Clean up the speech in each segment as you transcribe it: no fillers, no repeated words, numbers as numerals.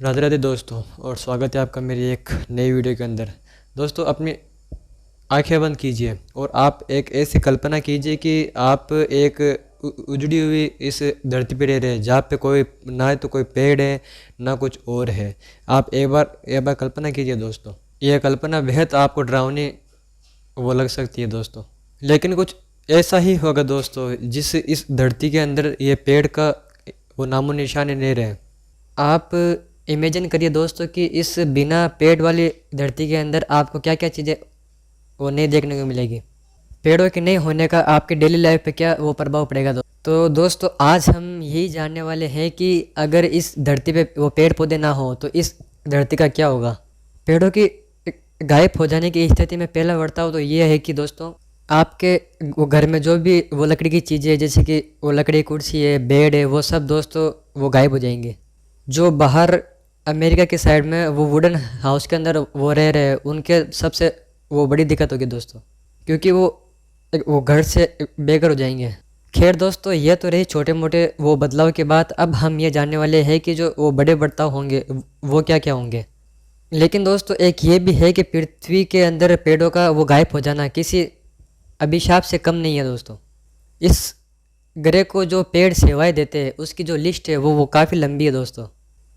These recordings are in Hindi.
राधे राधे दोस्तों, और स्वागत है आपका मेरी एक नई वीडियो के अंदर। दोस्तों, अपनी आंखें बंद कीजिए और आप एक ऐसी कल्पना कीजिए कि आप एक उजड़ी हुई इस धरती पर रह रहे हैं, जहाँ पे कोई ना तो कोई पेड़ है ना कुछ और है। आप एक बार कल्पना कीजिए दोस्तों। यह कल्पना बेहद आपको डरावनी वो लग सकती है दोस्तों, लेकिन कुछ ऐसा ही होगा दोस्तों जिस इस धरती के अंदर ये पेड़ का वो नामो निशान नहीं रहे। आप इमेजिन करिए दोस्तों कि इस बिना पेड़ वाली धरती के अंदर आपको क्या क्या चीज़ें वो नहीं देखने को मिलेगी। पेड़ों के नहीं होने का आपके डेली लाइफ पे क्या वो प्रभाव पड़ेगा। तो दोस्तों, आज हम यही जानने वाले हैं कि अगर इस धरती पे वो पेड़ पौधे ना हो तो इस धरती का क्या होगा। पेड़ों की गायब हो जाने की स्थिति में पहला बर्ताव तो ये है कि दोस्तों, आपके वो घर में जो भी वो लकड़ी की चीज़ें है, जैसे कि वो लकड़ी कुर्सी है, बेड है, वो सब दोस्तों वो गायब हो जाएंगे। जो बाहर अमेरिका की साइड में वो वुडन हाउस के अंदर वो रह रहे हैं, उनके सबसे वो बड़ी दिक्कत होगी दोस्तों, क्योंकि वो घर से बेघर हो जाएंगे। खैर दोस्तों, ये तो रही छोटे मोटे वो बदलाव की बात। अब हम ये जानने वाले हैं कि जो वो बड़े बदलाव होंगे वो क्या क्या होंगे। लेकिन दोस्तों, एक ये भी है कि पृथ्वी के अंदर पेड़ों का वो गायब हो जाना किसी अभिशाप से कम नहीं है दोस्तों। इस ग्रह को जो पेड़ सेवाएं देते हैं उसकी जो लिस्ट है वो काफ़ी लंबी है दोस्तों।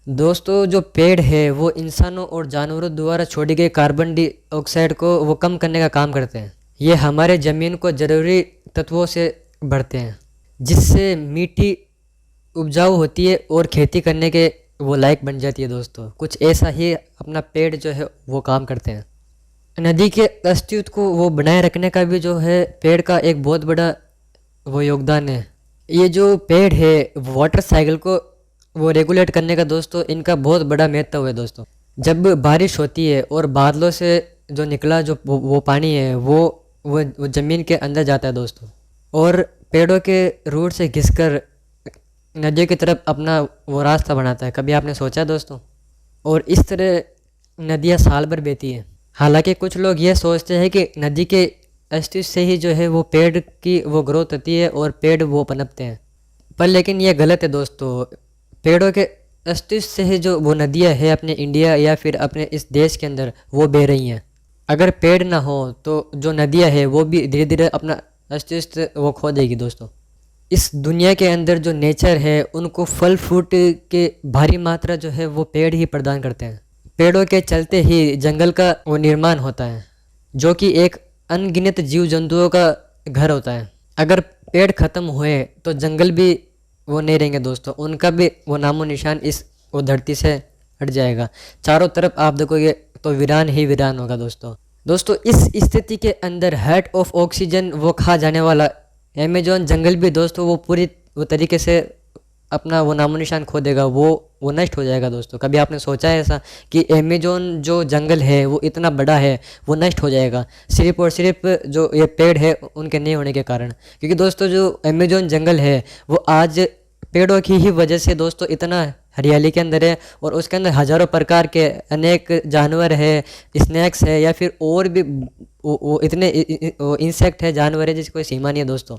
जो पेड़ है वो इंसानों और जानवरों द्वारा छोड़ी गई कार्बन डाइऑक्साइड को वो कम करने का काम करते हैं। ये हमारे ज़मीन को ज़रूरी तत्वों से भरते हैं, जिससे मिट्टी उपजाऊ होती है और खेती करने के वो लायक बन जाती है दोस्तों। कुछ ऐसा ही अपना पेड़ जो है वो काम करते हैं। नदी के अस्तित्व को वो बनाए रखने का भी जो है पेड़ का एक बहुत बड़ा वो योगदान है। ये जो पेड़ है वाटर साइकिल को वो रेगुलेट करने का दोस्तों इनका बहुत बड़ा महत्व है दोस्तों। जब बारिश होती है और बादलों से जो निकला जो वो पानी है वो ज़मीन के अंदर जाता है दोस्तों, और पेड़ों के रूट से घिसकर नदियों की तरफ अपना वो रास्ता बनाता है। कभी आपने सोचा दोस्तों? और इस तरह नदियाँ साल भर बहती हैं। हालांकि कुछ लोग ये सोचते हैं कि नदी के अस्तित्व से ही जो है वो पेड़ की वो ग्रोथ होती है और पेड़ वो पनपते हैं, पर लेकिन ये गलत है दोस्तों। पेड़ों के अस्तित्व से ही जो वो नदियाँ है अपने इंडिया या फिर अपने इस देश के अंदर वो बह रही हैं। अगर पेड़ ना हो तो जो नदियाँ है वो भी धीरे धीरे अपना अस्तित्व वो खो देगी दोस्तों। इस दुनिया के अंदर जो नेचर है उनको फल फ्रूट के भारी मात्रा जो है वो पेड़ ही प्रदान करते हैं। पेड़ों के चलते ही जंगल का वो निर्माण होता है, जो कि एक अनगिनत जीव जंतुओं का घर होता है। अगर पेड़ खत्म हुए तो जंगल भी वो नहीं रहेंगे दोस्तों, उनका भी वो नामो निशान इस वो धरती से हट जाएगा। चारों तरफ आप देखोगे तो वीरान ही वीरान होगा दोस्तों। इस स्थिति के अंदर हार्ट ऑफ ऑक्सीजन वो खा जाने वाला अमेजोन जंगल भी दोस्तों वो पूरी वो तरीके से अपना वो नामो निशान खो देगा, वो नष्ट हो जाएगा दोस्तों। कभी आपने सोचा है ऐसा कि अमेजोन जो जंगल है वो इतना बड़ा है वो नष्ट हो जाएगा सिर्फ और सिर्फ जो ये पेड़ है उनके नहीं होने के कारण? क्योंकि दोस्तों जो अमेजोन जंगल है वो आज पेड़ों की ही वजह से दोस्तों इतना हरियाली के अंदर है, और उसके अंदर हज़ारों प्रकार के अनेक जानवर है, स्नैक्स है, या फिर और भी वो इतने इंसेक्ट है, जानवर है जिसकी कोई सीमा नहीं है दोस्तों।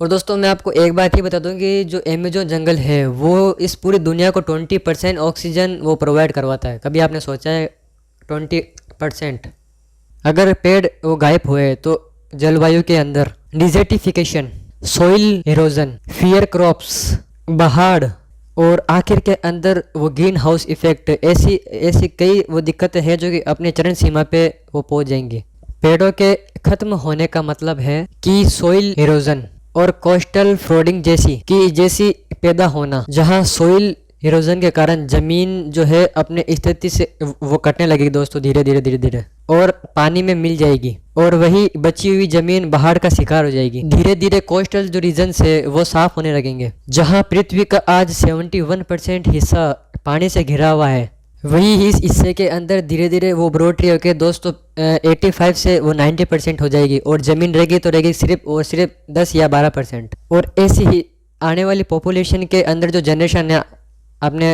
और दोस्तों, मैं आपको एक बात ही बता दूं कि जो अमेजोन जंगल है वो इस पूरी दुनिया को 20% ऑक्सीजन वो प्रोवाइड करवाता है। कभी आपने सोचा है 20%? अगर पेड़ वो गायब हुए तो जलवायु के अंदर desertification, soil erosion, fear crops, बाढ़, और आखिर के अंदर वो ग्रीन हाउस इफेक्ट, ऐसी कई वो दिक्कतें हैं जो कि अपने चरम सीमा पे वो पहुंच जाएंगी। पेड़ों के खत्म होने का मतलब है कि सॉइल इरोजन और कोस्टल फ्लोडिंग जैसी पैदा होना, जहां सॉइल इरोजन के कारण जमीन जो है अपने स्थिति से वो कटने लगेगी दोस्तों धीरे धीरे, और पानी में मिल जाएगी, और वही बची हुई जमीन बाढ़ का शिकार हो जाएगी। धीरे धीरे कोस्टल जो रीजन है वो साफ होने लगेंगे। जहां पृथ्वी का आज 71% हिस्सा पानी से घिरा हुआ है, वही इस हिस्से के अंदर धीरे धीरे वो ब्रोटरी होकर दोस्तों 85 से वो 90% हो जाएगी, और ज़मीन रहेगी तो रहेगी सिर्फ और सिर्फ 10 या 12%। और ऐसी ही आने वाली पॉपुलेशन के अंदर जो जनरेशन है अपने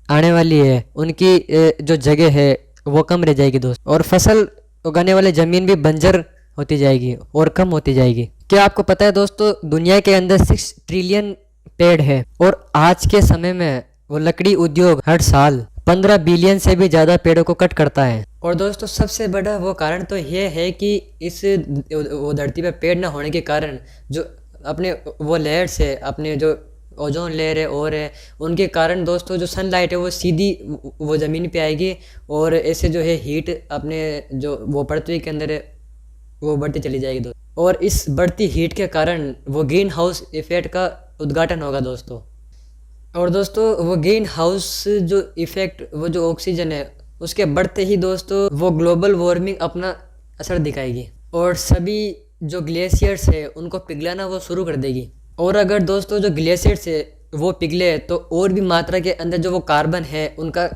आने वाली है, उनकी जो जगह है वो कम रह जाएगी दोस्त, और फसल उगाने वाली ज़मीन भी बंजर होती जाएगी और कम होती जाएगी। क्या आपको पता है दोस्तों, दुनिया के अंदर 6 ट्रिलियन पेड़ है, और आज के समय में वो लकड़ी उद्योग हर साल 15 बिलियन से भी ज़्यादा पेड़ों को कट करता है। और दोस्तों सबसे बड़ा वो कारण तो ये है कि इस वो धरती पे पेड़ ना होने के कारण जो अपने वो लेयर्स है, अपने जो ओजोन लेयर है और है, उनके कारण दोस्तों जो सनलाइट है वो सीधी वो ज़मीन पे आएगी और ऐसे जो है हीट अपने जो वो पृथ्वी के अंदर है वो बढ़ती चली जाएगी दोस्तों। और इस बढ़ती हीट के कारण वो ग्रीन हाउस इफेक्ट का उद्घाटन होगा दोस्तों। और दोस्तों वो ग्रीन हाउस जो इफेक्ट, वो जो ऑक्सीजन है उसके बढ़ते ही दोस्तों वो ग्लोबल वार्मिंग अपना असर दिखाएगी और सभी जो ग्लेशियर्स है उनको पिघलाना वो शुरू कर देगी। और अगर दोस्तों जो ग्लेशियर्स है वो पिघले तो और भी मात्रा के अंदर जो वो कार्बन है उनका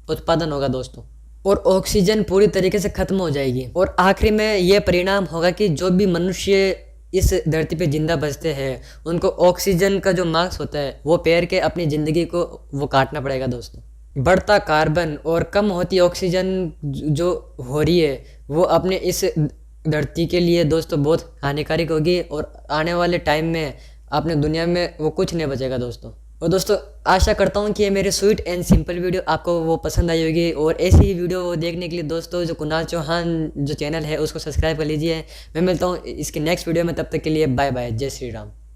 उत्पादन होगा दोस्तों और ऑक्सीजन पूरी तरीके से ख़त्म हो जाएगी। और आखिरी में ये परिणाम होगा कि जो भी मनुष्य इस धरती पे जिंदा बचते हैं उनको ऑक्सीजन का जो मार्क्स होता है वो पेर के अपनी ज़िंदगी को वो काटना पड़ेगा दोस्तों। बढ़ता कार्बन और कम होती ऑक्सीजन जो हो रही है वो अपने इस धरती के लिए दोस्तों बहुत हानिकारक होगी और आने वाले टाइम में अपने दुनिया में वो कुछ नहीं बचेगा दोस्तों। और दोस्तों आशा करता हूँ कि ये मेरे स्वीट एंड सिंपल वीडियो आपको वो पसंद आई होगी और ऐसी ही वीडियो देखने के लिए दोस्तों जो कुणाल चौहान जो चैनल है उसको सब्सक्राइब कर लीजिए। मैं मिलता हूँ इसके नेक्स्ट वीडियो में, तब तक के लिए बाय बाय, जय श्री राम।